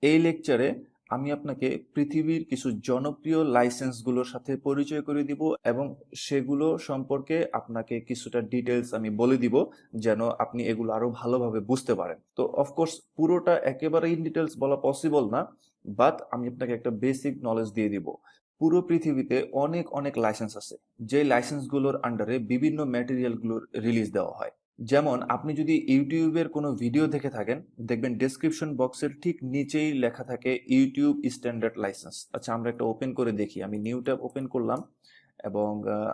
এই লেকচারে আমি আপনাকে পৃথিবীর কিছু জনপ্রিয় লাইসেন্সগুলোর সাথে পরিচয় করে দিব এবং সেগুলো সম্পর্কে আপনাকে কিছুটা ডিটেলস আমি বলে দিব যেন আপনি এগুলো আরো ভালোভাবে বুঝতে পারেন। তো অফকোর্স পুরোটা একেবারে ইন ডিটেলস বলা পসিবল না, বাট আমি আপনাকে একটা বেসিক নলেজ দিয়ে দিব। পুরো পৃথিবীতে অনেক অনেক লাইসেন্স আছে, যে লাইসেন্সগুলোর আন্ডারে বিভিন্ন ম্যাটেরিয়ালগুলোর রিলিজ দেওয়া হয়। যেমন আপনি যদি ইউটিউবের কোনো ভিডিও দেখে থাকেন, দেখবেন ডেসক্রিপশন বক্সের ঠিক নিচেই লেখা থাকে ইউটিউব স্ট্যান্ডার্ড লাইসেন্স। আচ্ছা, আমরা একটা ওপেন করে দেখি। আমি নিউ ট্যাব ওপেন করলাম এবং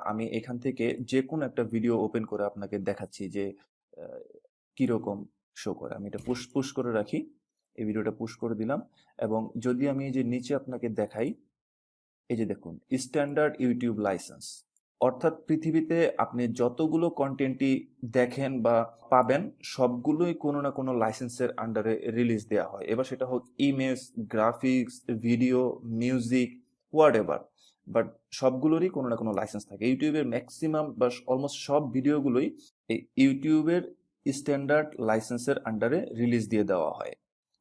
আমি এখান থেকে যে কোনো একটা ভিডিও ওপেন করে আপনাকে দেখাচ্ছি যে কিরকম শো করে। আমি এটা পুশ পুশ করে রাখি, এই ভিডিওটা পুশ করে দিলাম। এবং যদি আমি এই যে নিচে আপনাকে দেখাই, এই যে দেখুন স্ট্যান্ডার্ড ইউটিউব লাইসেন্স, অর্থাৎ পৃথিবীতে আপনি যতগুলো কন্টেন্টই দেখেন বা পাবেন সবগুলোই কোনো না কোনো লাইসেন্সের আন্ডারে রিলিজ দেওয়া হয়। এবার সেটা হোক image, graphics, video, music, whatever, but সবগুলোরই কোনো না কোনো লাইসেন্স থাকে। ইউটিউবের ম্যাক্সিমাম বা অলমোস্ট সব ভিডিওগুলোই এই ইউটিউবের স্ট্যান্ডার্ড লাইসেন্সের আন্ডারে রিলিজ দিয়ে দেওয়া হয়।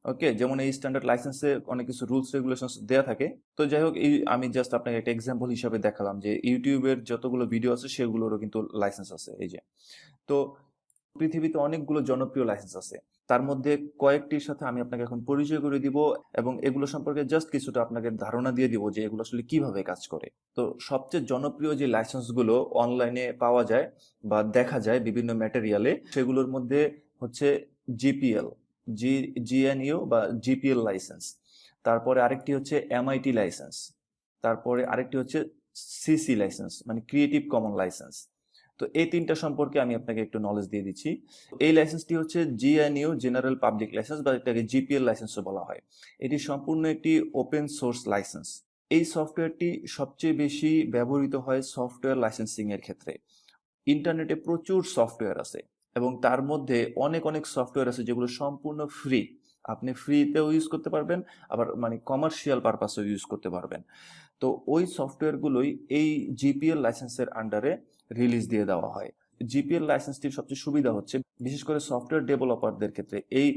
ওকে, যেমন এই স্ট্যান্ডার্ড লাইসেন্সে অনেক কিছু রুলস রেগুলেশনস দেওয়া থাকে। তো যাই হোক, এই আমি জাস্ট আপনাকে একটা এক্সাম্পল হিসাবে দেখালাম যে ইউটিউবের যতগুলো ভিডিও আছে সেগুলোরও কিন্তু লাইসেন্স আছে। এই যে, তো পৃথিবীতে অনেকগুলো জনপ্রিয় লাইসেন্স আছে, তার মধ্যে কয়েকটির সাথে আমি আপনাকে এখন পরিচয় করে দিব এবং এগুলো সম্পর্কে জাস্ট কিছুটা আপনাকে ধারণা দিয়ে দিব যে এগুলো আসলে কিভাবে কাজ করে। তো সবচেয়ে জনপ্রিয় যে লাইসেন্সগুলো অনলাইনে পাওয়া যায় বা দেখা যায় বিভিন্ন ম্যাটেরিয়ালে, সেগুলোর মধ্যে হচ্ছে জিপিএল, জিএনইউ বা জিপিএল লাইসেন্স। তারপরে আরেকটি হচ্ছে এমআইটি লাইসেন্স। তারপরে আরেকটি হচ্ছে সিসি লাইসেন্স, মানে ক্রিয়েটিভ কমন লাইসেন্স। তো এই তিনটা সম্পর্কে আমি আপনাকে একটু নলেজ দিয়ে দিচ্ছি। এই লাইসেন্সটি হচ্ছে জিএনইউ, জেনারেল পাবলিক লাইসেন্স, বা এটাকে জিপিএল লাইসেন্সও বলা হয়। এটি সম্পূর্ণ একটি ওপেন সোর্স লাইসেন্স। এই সফটওয়্যারটি সবচেয়ে বেশি ব্যবহৃত হয় সফটওয়্যার লাইসেন্সিং এর ক্ষেত্রে। ইন্টারনেটে প্রচুর সফটওয়্যার আছে এবং তার মধ্যে অনেক অনেক সফটওয়্যার আছে যেগুলো সম্পূর্ণ ফ্রি। আপনি ফ্রিতেও ইউজ করতে পারবেন, আবার মানে কমার্শিয়াল পারপাসেও ইউজ করতে পারবেন। তো ওই সফটওয়্যারগুলোই এই জিপিএল লাইসেন্সের আন্ডারে রিলিজ দিয়ে দেওয়া হয়। জিপিএল লাইসেন্সটির সবচেয়ে সুবিধা হচ্ছে, বিশেষ করে সফটওয়্যার ডেভেলপারদের ক্ষেত্রে, এই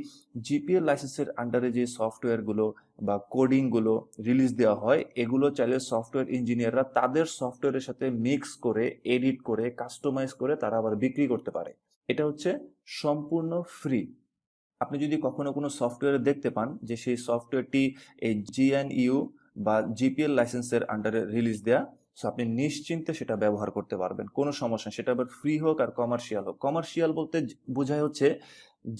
জিপিএল লাইসেন্সের আন্ডারে যে সফটওয়্যারগুলো বা কোডিংগুলো রিলিজ দেওয়া হয়, এগুলো চাইলে সফটওয়্যার ইঞ্জিনিয়াররা তাদের সফটওয়্যারের সাথে মিক্স করে, এডিট করে, কাস্টমাইজ করে তারা আবার বিক্রি করতে পারে। এটা হচ্ছে সম্পূর্ণ ফ্রি। আপনি যদি কখনো কোনো সফটওয়্যারে দেখতে পান যে সেই সফটওয়্যারটি এই জিএনইউ বা জিপিএল লাইসেন্সের আন্ডারে রিলিজ দেয়া, সো আপনি নিশ্চিন্তে সেটা ব্যবহার করতে পারবেন, কোনো সমস্যা নেই। সেটা আবার ফ্রি হোক আর কমার্শিয়াল হোক। কমার্শিয়াল বলতে বোঝায় হচ্ছে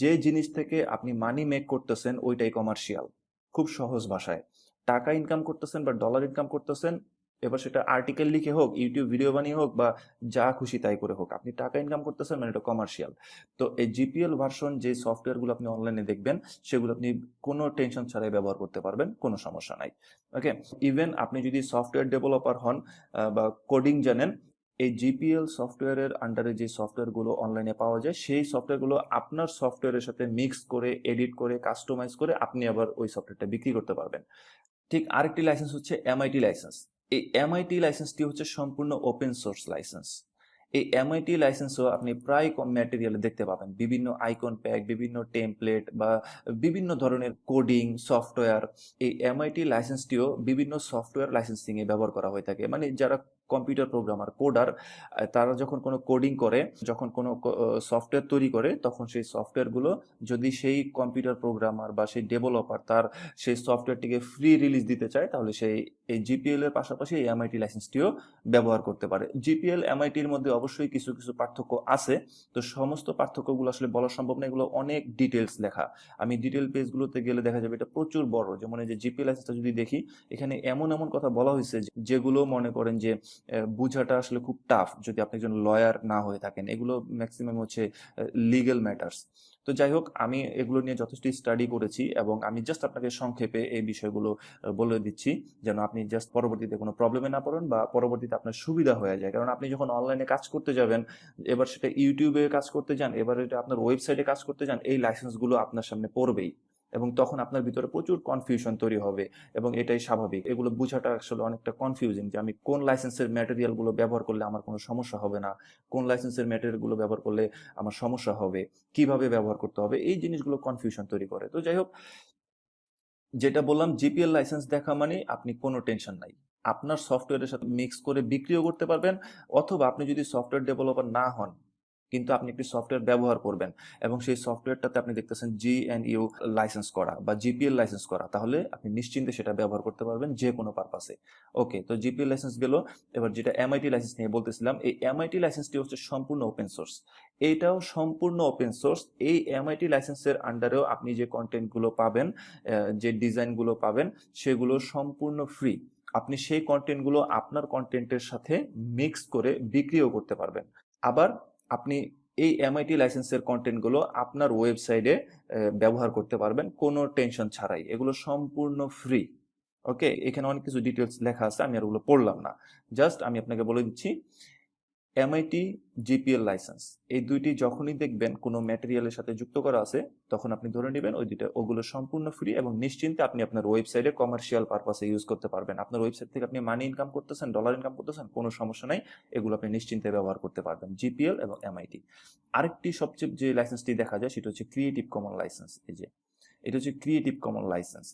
যে জিনিস থেকে আপনি মানি মেক করতেছেন ওইটাই কমার্শিয়াল। খুব সহজ ভাষায়, টাকা ইনকাম করতেছেন বা ডলার ইনকাম করতেছেন, এবার সেটা আর্টিকেল লিখে হোক, ইউটিউব ভিডিও বানিয়ে হোক, বা যা খুশি তাই করে হোক, আপনি টাকা ইনকাম করতেছেন, মানে এটা কমার্শিয়াল। তো এই জিপিএল ভার্সন যে সফটওয়্যারগুলো আপনি অনলাইনে দেখবেন, সেগুলো আপনি কোনো টেনশন ছাড়াই ব্যবহার করতে পারবেন, কোনো সমস্যা নাই। ওকে, ইভেন আপনি যদি সফটওয়্যার ডেভেলপার হন বা কোডিং জানেন, এই জিপিএল সফটওয়্যারের আন্ডারে যে সফটওয়্যারগুলো অনলাইনে পাওয়া যায়, সেই সফটওয়্যারগুলো আপনার সফটওয়্যারের সাথে মিক্স করে, এডিট করে, কাস্টমাইজ করে আপনি আবার ওই সফটওয়্যারটা বিক্রি করতে পারবেন। ঠিক আরেকটি লাইসেন্স হচ্ছে এমআইটি লাইসেন্স। এই এমআইটি লাইসেন্সটি হচ্ছে সম্পূর্ণ ওপেন সোর্স লাইসেন্স। এই এমআইটি লাইসেন্সও আপনি প্রায় কম ম্যাটেরিয়ালে দেখতে পাবেন, বিভিন্ন আইকন প্যাক, বিভিন্ন টেমপ্লেট বা বিভিন্ন ধরনের কোডিং সফটওয়্যার। এই এমআইটি লাইসেন্সটিও বিভিন্ন সফটওয়্যার লাইসেন্সিং এ ব্যবহার করা হয়ে থাকে। মানে যারা কম্পিউটার প্রোগ্রামার, কোডার, তারা যখন কোনো কোডিং করে, যখন কোনো সফটওয়্যার তৈরি করে, তখন সেই সফটওয়্যারগুলো যদি সেই কম্পিউটার প্রোগ্রামার বা সেই ডেভেলপার তার সেই সফটওয়্যারটিকে ফ্রি রিলিজ দিতে চায়, তাহলে সেই এই জিপিএল এর পাশাপাশি এই এমআইটি লাইসেন্সটিও ব্যবহার করতে পারে। জিপিএল এমআইটির মধ্যে অবশ্যই কিছু কিছু পার্থক্য আছে। তো সমস্ত পার্থক্যগুলো আসলে বলা সম্ভব না, এগুলো অনেক ডিটেলস লেখা। আমি ডিটেল পেজগুলোতে গেলে দেখা যাবে এটা প্রচুর বড়। যেমন এই যে জিপিএল লাইসেন্সটা যদি দেখি, এখানে এমন এমন কথা বলা হয়েছে যেগুলো মনে করেন যে বুঝাটা আসলে খুব টাফ যদি আপনি একজন লয়ার না হয়ে থাকেন। এগুলো ম্যাক্সিমাম হচ্ছে লিগ্যাল ম্যাটার্স। তো যাই হোক, আমি এগুলো নিয়ে যথেষ্ট স্টাডি করেছি এবং আমি জাস্ট আপনাকে সংক্ষেপে এই বিষয়গুলো বলে দিচ্ছি, যেন আপনি জাস্ট পরবর্তীতে কোনো প্রবলেমে না পড়েন বা পরবর্তীতে আপনার সুবিধা হয়ে যায়। কারণ আপনি যখন অনলাইনে কাজ করতে যাবেন, এবার সেটা ইউটিউবে কাজ করতে যান, এবার এটা আপনার ওয়েবসাইটে কাজ করতে যান, এই লাইসেন্সগুলো আপনার সামনে পড়বেই এবং তখন আপনার ভিতরে প্রচুর কনফিউশন তৈরি হবে এবং এটাই স্বাভাবিক। এগুলো বোঝাটা আসলে অনেকটা কনফিউজিং যে আমি কোন লাইসেন্সের ম্যাটেরিয়ালগুলো ব্যবহার করলে আমার কোনো সমস্যা হবে না, কোন লাইসেন্সের ম্যাটেরিয়ালগুলো ব্যবহার করলে আমার সমস্যা হবে, কিভাবে ব্যবহার করতে হবে, এই জিনিসগুলো কনফিউশন তৈরি করে। তো যাই হোক, যেটা বললাম, জিপিএল লাইসেন্স দেখা মানে আপনি কোনো টেনশন নাই, আপনার সফটওয়্যারের সাথে মিক্স করে বিক্রিও করতে পারবেন, অথবা আপনি যদি সফটওয়্যার ডেভেলপার না হন কিন্তু আপনি একটি সফটওয়্যার ব্যবহার করবেন এবং সেই সফটওয়্যারটাতে আপনি দেখতেছেন GNU লাইসেন্স করা বা জিপিএল লাইসেন্স করা, তাহলে আপনি নিশ্চিন্তে সেটা ব্যবহার করতে পারবেন যে কোনো পারপাসে। ওকে, তো জিপিএল লাইসেন্স গেল। এবার যেটা এমআইটি লাইসেন্স নিয়ে বলতেছিলাম, এই এমআইটি লাইসেন্সটি হচ্ছে সম্পূর্ণ ওপেন সোর্স। এইটাও সম্পূর্ণ ওপেন সোর্স। এই এমআইটি লাইসেন্সের আন্ডারেও আপনি যে কন্টেন্টগুলো পাবেন, যে ডিজাইনগুলো পাবেন, সেগুলো সম্পূর্ণ ফ্রি। আপনি সেই কন্টেন্টগুলো আপনার কন্টেন্টের সাথে মিক্স করে বিক্রিও করতে পারবেন। আবার আপনি এই এমআইটি লাইসেন্সের কন্টেন্টগুলো আপনার ওয়েবসাইটে ব্যবহার করতে পারবেন কোনো টেনশন ছাড়াই। এগুলো সম্পূর্ণ ফ্রি। ওকে, এখানে অনেক কিছু ডিটেলস লেখা আছে, আমি আর ওগুলো পড়লাম না, জাস্ট আমি আপনাকে বলে দিচ্ছি। এমআইটি জিপিএল লাইসেন্স, এই দুইটি যখনই দেখবেন কোনো ম্যাটেরিয়ালের সাথে যুক্ত করা আছে, তখন আপনি ধরে নেবেন ওগুলো সম্পূর্ণ ফ্রি এবং নিশ্চিন্তে আপনি আপনার ওয়েবসাইটে কমার্শিয়াল পারপাসে ইউজ করতে পারবেন। আপনার ওয়েবসাইট থেকে আপনি মানি ইনকাম করতেছেন, ডলার ইনকাম করতেছেন, কোনো সমস্যা নাই, এগুলো আপনি নিশ্চিন্তে ব্যবহার করতে পারবেন, জিপিএল এবং এমআইটি। আরেকটি সবচেয়ে যে লাইসেন্সটি দেখা যায় সেটা হচ্ছে ক্রিয়েটিভ কমন লাইসেন্স। এই যে এটা হচ্ছে ক্রিয়েটিভ কমন লাইসেন্স।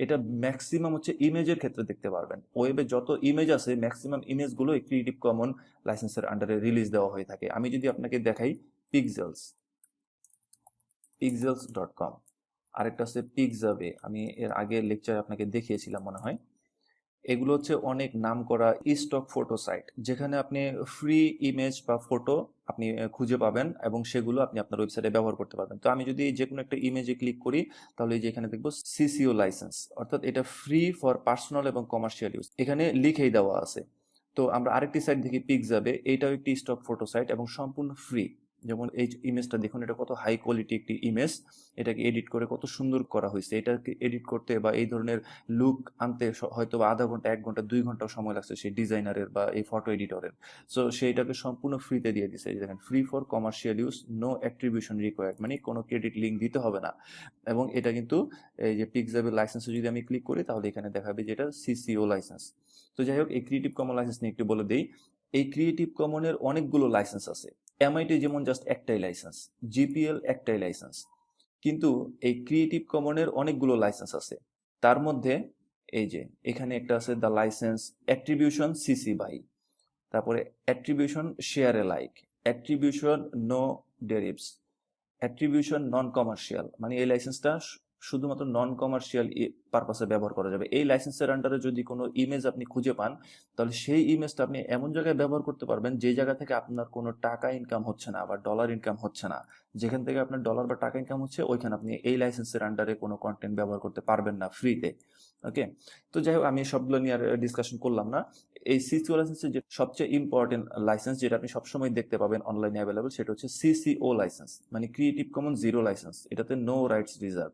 এটা ম্যাক্সিমাম হচ্ছে ইমেজের ক্ষেত্রে দেখতে পারবেন। ওয়েবে যত ইমেজ আছে ম্যাক্সিমাম ইমেজগুলো এই ক্রিয়েটিভ কমন লাইসেন্সের আন্ডারে রিলিজ দেওয়া হয়ে থাকে। আমি যদি আপনাকে দেখাই, পিক্সেলস, pixels.com, আরেকটা আছে পিক্সাবে, আমি এর আগে লেকচারে আপনাকে দেখিয়েছিলাম মনে হয়। এগুলো হচ্ছে অনেক নাম করা স্টক ফটো সাইট, যেখানে আপনি ফ্রি ইমেজ বা ফটো আপনি খুঁজে পাবেন এবং সেগুলো আপনি আপনার ওয়েবসাইটে ব্যবহার করতে পারবেন। তো আমি যদি যে কোনো একটা ইমেজে ক্লিক করি, তাহলে এই যে এখানে দেখবো সিসিও লাইসেন্স, অর্থাৎ এটা ফ্রি ফর পার্সোনাল এবং কমার্শিয়াল ইউজ, এখানে লিখেই দেওয়া আছে। তো আমরা আরেকটি সাইট দেখি পিক্সাবে, এইটাও একটি স্টক ফটো সাইট এবং সম্পূর্ণ ফ্রি। যেমন এই ইমেজটা দেখুন, এটা কত হাই কোয়ালিটি একটি ইমেজ, এটাকে এডিট করে কত সুন্দর করা হয়েছে। এটাকে এডিট করতে বা এই ধরনের লুক আনতে হয়তো আধা ঘন্টা, 1 ঘন্টা, 2 ঘন্টাও সময় লাগছে সেই ডিজাইনারের বা এই ফটো এডিটরের। সো সেইটাকে সম্পূর্ণ ফ্রিতে দিয়ে দিছে। দেখেন, free for commercial use, no attribution required, মানে কোনো ক্রেডিট লিঙ্ক দিতে হবে না। এবং এটা কিন্তু এই যে পিক্সাবেল লাইসেন্সে যদি আমি ক্লিক করি, তাহলে এখানে দেখাবে যে এটা সিসিও লাইসেন্স। তো যাই হোক, এই ক্রিয়েটিভ কমন লাইসেন্স নিয়ে একটু বলে দেই। এই ক্রিয়েটিভ কমনের অনেকগুলো লাইসেন্স আছে। এমআইটি যেমন জাস্ট একটাই লাইসেন্স, জিপিএল একটাই লাইসেন্স, কিন্তু এই ক্রিয়েটিভ কমনের অনেকগুলো লাইসেন্স আছে। তার মধ্যে এই যে এখানে একটা আছে the license attribution CC by, তারপরে attribution share alike, attribution no derivs, attribution non commercial, মানে এই লাইসেন্সটা শুধুমাত্র নন কমার্শিয়াল পারপাসে ব্যবহার করা যাবে। এই লাইসেন্সের আন্ডারে যদি কোনো ইমেজ আপনি খুঁজে পান, তাহলে সেই ইমেজটা আপনি এমন জায়গায় ব্যবহার করতে পারবেন যে জায়গা থেকে আপনার কোনো টাকা ইনকাম হচ্ছে না বা ডলার ইনকাম হচ্ছে না। যেখান থেকে আপনার ডলার বা টাকা ইনকাম হচ্ছে, ওইখানে আপনি এই লাইসেন্সের আন্ডারে কোনো কন্টেন্ট ব্যবহার করতে পারবেন না ফ্রিতে। ওকে, তো যাই হোক, আমি সবগুলো নিয়ে আর ডিসকাশন করলাম না। এই সিসিও লাইসেন্সের যে সবচেয়ে ইম্পর্টেন্ট লাইসেন্স, যেটা আপনি সবসময় দেখতে পাবেন অনলাইনে অ্যাভেলেবল, সেটা হচ্ছে সিসিও লাইসেন্স, মানে ক্রিয়েটিভ কমন জিরো লাইসেন্স। এটাতে নো রাইটস রিজার্ভ।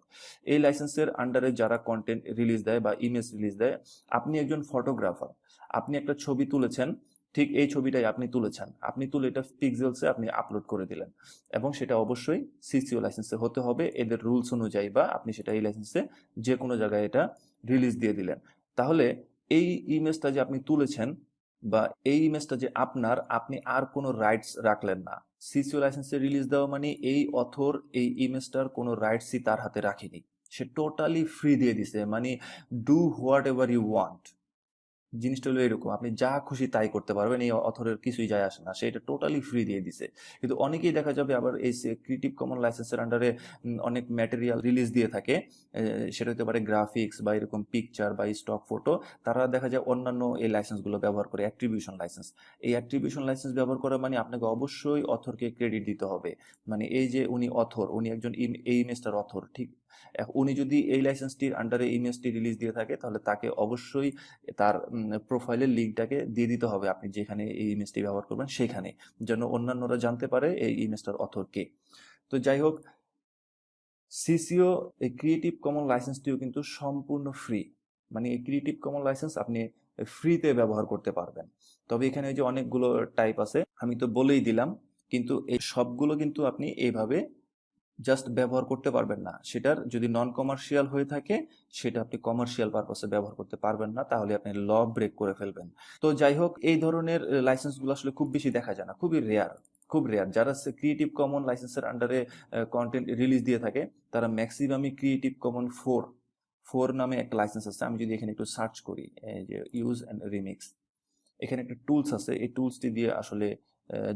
এই লাইসেন্সের আন্ডারে যারা কন্টেন্ট রিলিজ দেয় বা ইমেজ রিলিজ দেয়, আপনি একজন ফটোগ্রাফার, আপনি একটা ছবি তুলেছেন, ঠিক এই ছবিটাই আপনি তুলেছেন, আপনি তুলে এটা পিক্সেলসে আপনি আপলোড করে দিলেন, এবং সেটা অবশ্যই সিসিও লাইসেন্সে হতে হবে এদের রুলস অনুযায়ী, বা আপনি সেটা এই লাইসেন্সে যে কোনো জায়গায় এটা রিলিজ দিয়ে দিলেন। তাহলে এই ইমেজটা যে আপনি তুলেছেন বা এই ইমেজটা যে আপনার, আপনি আর কোনো রাইটস রাখলেন না। সিসিও লাইসেন্সে রিলিজ দেওয়া মানে এই অথর এই ইমেজটার কোনো রাইটসই তার হাতে রাখেনি, সে টোটালি ফ্রি দিয়ে দিছে, মানে do whatever you want. জিনিসটা হলো এরকম, আপনি যা খুশি তাই করতে পারবেন, এই অথরের কিছুই যায় আসে না, সে এটা টোটালি ফ্রি দিয়ে দিছে। কিন্তু অনেকেই দেখা যাবে আবার এই ক্রিয়েটিভ কমন লাইসেন্সের আন্ডারে অনেক ম্যাটেরিয়াল রিলিজ দিয়ে থাকে, সেটা হতে পারে গ্রাফিক্স বা এরকম পিকচার বা স্টক ফটো। তারা দেখা যায় অন্যান্য এই লাইসেন্সগুলো ব্যবহার করে, অ্যাট্রিবিউশন লাইসেন্স। এই অ্যাট্রিবিউশন লাইসেন্স ব্যবহার করা মানে আপনাকে অবশ্যই অথরকে ক্রেডিট দিতে হবে, মানে এই যে উনি অথর, উনি একজন এই ইমেজটার অথর, ঠিক। উনি যদি এই লাইসেন্সটির আন্ডারে ইমেজটি রিলিজ দিয়ে থাকে, তাহলে তাকে অবশ্যই তার প্রোফাইলের লিঙ্কটাকে দিয়ে দিতে হবে আপনি যেখানে এই ইমেজটি ব্যবহার করবেন সেখানে, যেন অন্যান্যরা জানতে পারে এই ইমেজটার অথর কে। তো যাই হোক, সিসিও এই ক্রিয়েটিভ কমন লাইসেন্সটিও কিন্তু সম্পূর্ণ ফ্রি, মানে এই ক্রিয়েটিভ কমন লাইসেন্স আপনি ফ্রিতে ব্যবহার করতে পারবেন। তবে এখানে যে অনেকগুলো টাইপ আছে আমি তো বলেই দিলাম, কিন্তু এই সবগুলো কিন্তু আপনি এইভাবে জাস্ট ব্যবহার করতে পারবেন না। সেটার যদি নন কমার্শিয়াল হয়ে থাকে, সেটা আপনি কমার্শিয়াল পারপাসে ব্যবহার করতে পারবেন না, তাহলে আপনি ল ব্রেক করে ফেলবেন। তো যাই হোক, এই ধরনের লাইসেন্সগুলো আসলে খুব বেশি দেখা যায় না, খুবই রেয়ার, খুব রেয়ার। যারা ক্রিয়েটিভ কমন লাইসেন্সের আন্ডারে কন্টেন্ট রিলিজ দিয়ে থাকে, তারা ম্যাক্সিমামই ক্রিয়েটিভ কমন 4 নামে একটা লাইসেন্স আছে। আমি যদি এখানে একটু সার্চ করি, এই যে ইউজ অ্যান্ড রিমিক্স, এখানে একটা টুলস আছে, এই টুলসটি দিয়ে আসলে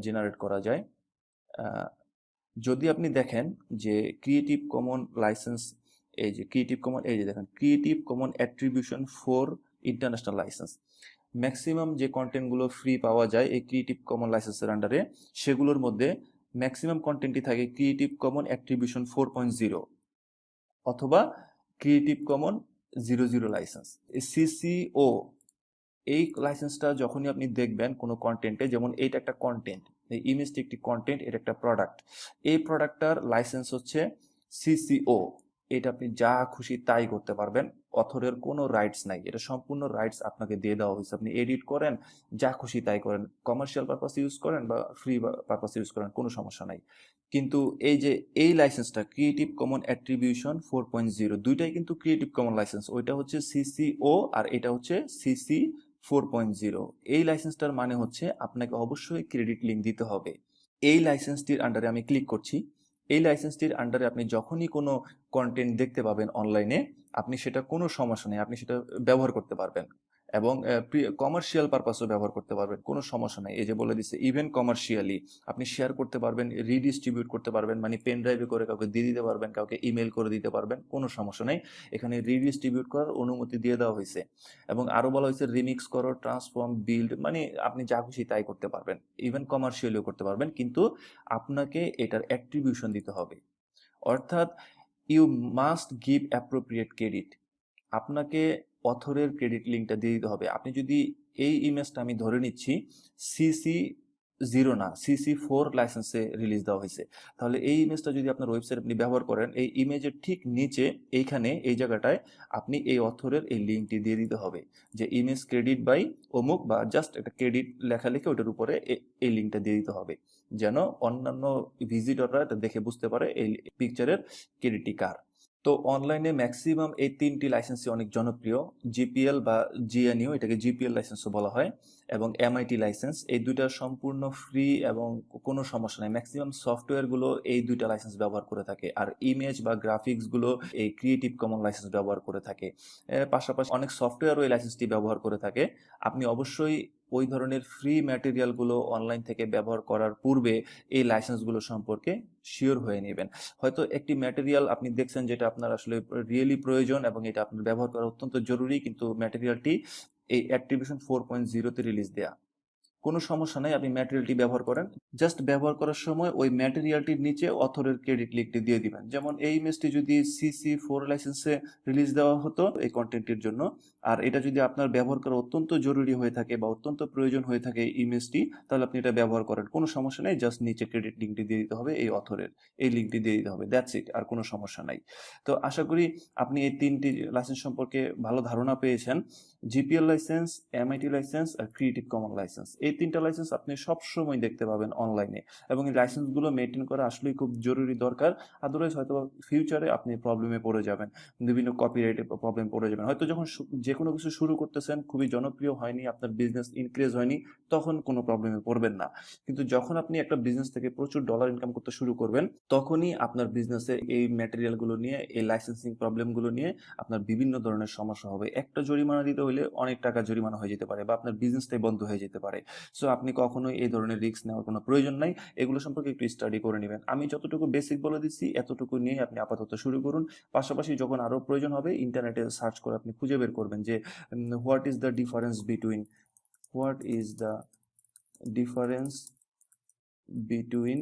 জেনারেট করা যায়। যদি আপনি দেখেন যে ক্রিয়েটিভ কমন লাইসেন্স, এই যে ক্রিয়েটিভ কমন, এই যে দেখেন creative common attribution 4 international license, maximum যে কন্টেন্টগুলো ফ্রি পাওয়া যায় এই ক্রিয়েটিভ কমন লাইসেন্সের আন্ডারে, সেগুলোর মধ্যে ম্যাক্সিমাম কন্টেন্টই থাকে ক্রিয়েটিভ কমন অ্যাট্রিবিউশন 4.0 অথবা ক্রিয়েটিভ কমন 00 লাইসেন্স। এই সিসিও, এই লাইসেন্সটা যখনই আপনি দেখবেন কোনো কন্টেন্টে, যেমন এইটা একটা কন্টেন্ট, এই ইমেজটি একটি কন্টেন্ট, এটা একটা প্রোডাক্ট, এই প্রোডাক্টটার লাইসেন্স হচ্ছে সিসিও। এটা আপনি যা খুশি তাই করতে পারবেন, অথরের কোনো রাইটস নাই, এটা সম্পূর্ণ রাইটস আপনাকে দিয়ে দেওয়া হয়েছে। আপনি এডিট করেন, যা খুশি তাই করেন, কমার্শিয়াল পারপাস ইউজ করেন বা ফ্রি পারপাস ইউজ করেন, কোনো সমস্যা নাই। কিন্তু এই যে এই লাইসেন্সটা ক্রিয়েটিভ কমন অ্যাট্রিবিউশন 4.0, দুইটাই কিন্তু ক্রিয়েটিভ কমন লাইসেন্স, ওইটা হচ্ছে সিসিও আর এটা হচ্ছে সিসি 4.0। এই লাইসেন্সটার মানে হচ্ছে আপনাকে অবশ্যই ক্রেডিট লিঙ্ক দিতে হবে। এই লাইসেন্সটির আন্ডারে আমি ক্লিক করছি, এই লাইসেন্সটির আন্ডারে আপনি যখনই কোনো কন্টেন্ট দেখতে পাবেন অনলাইনে, আপনি সেটা কোনো সমস্যা নেই, আপনি সেটা ব্যবহার করতে পারবেন এবং কমার্শিয়াল পারপাসও ব্যবহার করতে পারবেন, কোনো সমস্যা নেই। এই যে বলে দিচ্ছে ইভেন কমার্শিয়ালি আপনি শেয়ার করতে পারবেন, রিডিস্ট্রিবিউট করতে পারবেন, মানে পেন ড্রাইভে করে কাউকে দিয়ে দিতে পারবেন, কাউকে ইমেল করে দিতে পারবেন, কোনো সমস্যা নেই। এখানে রিডিস্ট্রিবিউট করার অনুমতি দিয়ে দেওয়া হয়েছে এবং আরও বলা হয়েছে রিমিক্স করো, ট্রান্সফর্ম, বিল্ড, মানে আপনি যা খুশি তাই করতে পারবেন, ইভেন কমার্শিয়ালিও করতে পারবেন, কিন্তু আপনাকে এটার অ্যাট্রিবিউশন দিতে হবে। অর্থাৎ you must give appropriate credit, আপনাকে অথরের ক্রেডিট লিঙ্কটা দিয়ে দিতে হবে। আপনি যদি এই ইমেজটা আমি ধরে নিচ্ছি CC0 না, CC4 লাইসেন্সে রিলিজ দেওয়া হয়েছে, তাহলে এই ইমেজটা যদি আপনার ওয়েবসাইট আপনি ব্যবহার করেন, এই ইমেজের ঠিক নিচে এইখানে এই জায়গাটায় আপনি এই অথরের এই লিঙ্কটি দিয়ে দিতে হবে যে ইমেজ ক্রেডিট বাই অমুক, বা জাস্ট একটা ক্রেডিট লেখা লিখে ওটার উপরে এই লিঙ্কটা দিয়ে দিতে হবে, যেন অন্যান্য ভিজিটররা এটা দেখে বুঝতে পারে এই পিকচারের ক্রেডিটটি কার। তো অনলাইনে ম্যাক্সিমাম এই 3টি লাইসেন্সই অনেক জনপ্রিয়, জিপিএল বা জিএনইউ, এটাকে জিপিএল লাইসেন্সও বলা হয়, এবং এমআইটি লাইসেন্স, এই দুইটা সম্পূর্ণ ফ্রি এবং কোনো সমস্যা নেই। ম্যাক্সিমাম সফটওয়্যারগুলো এই দুইটা লাইসেন্স ব্যবহার করে থাকে, আর ইমেজ বা গ্রাফিক্সগুলো এই ক্রিয়েটিভ কমন লাইসেন্স ব্যবহার করে থাকে। এর পাশাপাশি অনেক সফটওয়্যারও এই লাইসেন্সটি ব্যবহার করে থাকে। আপনি অবশ্যই ওই ধরনের ফ্রি ম্যাটেরিয়ালগুলো অনলাইন থেকে ব্যবহার করার পূর্বে এই লাইসেন্সগুলো সম্পর্কে শিওর হয়ে নেবেন। হয়তো একটি ম্যাটেরিয়াল আপনি দেখছেন যেটা আপনার আসলে রিয়েলি প্রয়োজন এবং এটা আপনার ব্যবহার করা অত্যন্ত জরুরি, কিন্তু ম্যাটেরিয়ালটি এই অ্যাট্রিবিউশন 4.0-তে রিলিজ দেয়া, কোনো সমস্যা নাই, আপনি ম্যাটেরিয়ালটি ব্যবহার করেন, জাস্ট ব্যবহার করার সময় ওই ম্যাটেরিয়ালটির নিচে অথরের ক্রেডিট লিঙ্কটি দিয়ে দিবেন। যেমন এই ইমেজটি যদি CC4 লাইসেন্সে রিলিজ দেওয়া হতো এই কন্টেন্টের জন্য, আর এটা যদি আপনার ব্যবহার করা অত্যন্ত জরুরি হয়ে থাকে বা অত্যন্ত প্রয়োজন হয়ে থাকে এই ইমেজটি, তাহলে আপনি এটা ব্যবহার করেন, কোনো সমস্যা নেই, জাস্ট নিচে ক্রেডিট লিঙ্কটি দিয়ে দিতে হবে, এই অথরের এই লিঙ্কটি দিয়ে দিতে হবে, দ্যাটস ইট, আর কোনো সমস্যা নাই। তো আশা করি আপনি এই 3টি লাইসেন্স সম্পর্কে ভালো ধারণা পেয়েছেন, জিপিএল লাইসেন্স, এমআইটি লাইসেন্স আর ক্রিয়েটিভ কমন লাইসেন্স। এই 3টা লাইসেন্স আপনি সবসময় দেখতে পাবেন অনলাইনে, এবং এই লাইসেন্সগুলো মেনটেন করা আসলেই খুব জরুরি দরকার, আদারওয়াইজ হয়তো ফিউচারে আপনি প্রবলেমে পড়ে যাবেন, বিভিন্ন কপিরাইটে প্রবলেম পড়ে যাবেন। হয়তো যখন যে কোনো কিছু শুরু করতেছেন, খুবই জনপ্রিয় হয়নি, আপনার বিজনেস ইনক্রিজ হয়নি, তখন কোনো প্রবলেমে পড়বেন না, কিন্তু যখন আপনি একটা বিজনেস থেকে প্রচুর ডলার ইনকাম করতে শুরু করবেন, তখনই আপনার বিজনেসে এই ম্যাটেরিয়ালগুলো নিয়ে, এই লাইসেন্সিং প্রবলেমগুলো নিয়ে আপনার বিভিন্ন ধরনের সমস্যা হবে। একটা জরিমানা দিতে হলে অনেক টাকা জরিমানা হয়ে যেতে পারে, বা আপনার বিজনেসটাই বন্ধ হয়ে যেতে পারে। সো আপনি কখনোই এই ধরনের রিস্ক নেওয়ার কোনো প্রয়োজন নাই, এগুলো সম্পর্কে একটু স্টাডি করে নেবেন। আমি যতটুকু বেসিক বলে দিচ্ছি এতটুকু নিয়ে আপনি আপাতত শুরু করুন, পাশাপাশি যখন আরও প্রয়োজন হবে ইন্টারনেটে সার্চ করে আপনি খুঁজে বের করবেন যে what is the difference between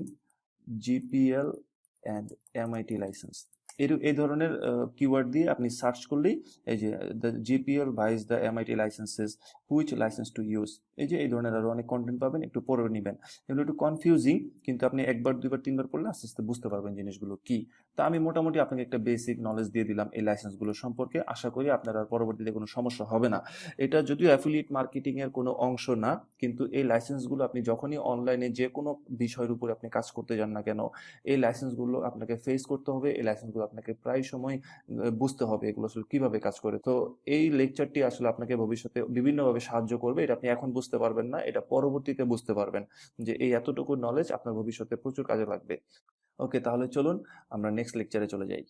GPL and MIT licence, এই ধরনের কিওয়ার্ড দিয়ে আপনি সার্চ করলেই এই যে the GPL vice the MIT licences, which licence to use, এই ধরনের আরো অনেক কন্টেন্ট পাবেন, একটু পড়ে নেবেন। এগুলো একটু কনফিউজিং, কিন্তু আপনি একবার দুইবার তিনবার পড়লে আস্তে আস্তে বুঝতে পারবেন জিনিসগুলো কি। তা আমি মোটামুটি আপনাকে একটা বেসিক নলেজ দিয়ে দিলাম এই লাইসেন্সগুলো সম্পর্কে, আশা করি আপনার আর পরবর্তীতে কোনো সমস্যা হবে না। এটা যদিও অ্যাফিলিয়েট মার্কেটিং এর কোনো অংশ না, কিন্তু এই লাইসেন্সগুলো আপনি যখনই অনলাইনে যে কোনো বিষয়ের উপরে আপনি কাজ করতে যান না কেন, এই লাইসেন্সগুলো আপনাকে ফেস করতে হবে, এই লাইসেন্সগুলো আপনাকে প্রায় সময় বুঝতে হবে এগুলো আসলে কিভাবে কাজ করে। তো এই লেকচারটি আসলে আপনাকে ভবিষ্যতে বিভিন্নভাবে সাহায্য করবে, এটা আপনি এখন বুঝতে পারবেন না, এটা পরবর্তীতে বুঝতে পারবেন যে এই এতটুকু নলেজ আপনার ভবিষ্যতে প্রচুর কাজে লাগবে। ওকে, তাহলে চলুন আমরা নেক্সট লেকচারে চলে যাই।